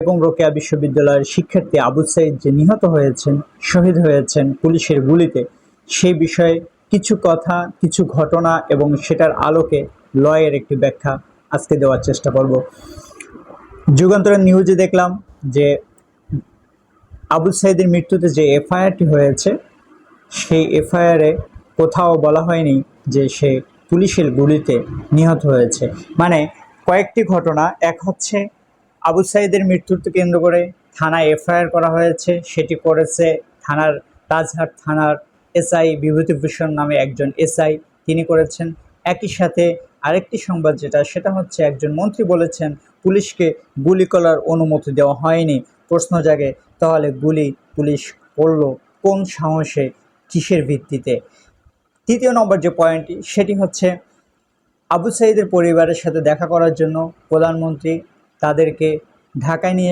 এবং রোকেয়া বিশ্ববিদ্যালয়ের শিক্ষার্থী আবু সাঈদ যে নিহত হয়েছেন, শহীদ হয়েছেন পুলিশের গুলিতে, সেই বিষয়ে কিছু কথা, কিছু ঘটনা এবং সেটার আলোকে লয়ের একটি ব্যাখ্যা আজকে দেওয়ার চেষ্টা করব। যুগান্তরের নিউজে দেখলাম যে আবু সাঈদের মৃত্যুতে যে এফআইআরটি হয়েছে, সেই এফআইআরে কোথাও বলা হয়নি যে সে পুলিশের গুলিতে নিহত হয়েছে। মানে কয়েকটি ঘটনা, এক হচ্ছে আবু সাঈদের মৃত্যুকে কেন্দ্র করে থানায় এফআইআর করা হয়েছে, সেটি করেছে থানার রাজহাট থানার এসআই বিভূতিভূষণ নামে একজন এসআই, তিনি করেছেন। একই সাথে আরেকটি সংবাদ সেটা হচ্ছে একজন মন্ত্রী বলেছেন পুলিশকে গুলি করার অনুমতি দেওয়া হয়নি। প্রশ্ন জাগে, তাহলে গুলি পুলিশ করলো কোন সাহসে, কিসের ভিত্তিতে? তৃতীয় নম্বর যে পয়েন্টটি, সেটি হচ্ছে আবু সাঈদের পরিবারের সাথে দেখা করার জন্য প্রধানমন্ত্রী তাদেরকে ঢাকায় নিয়ে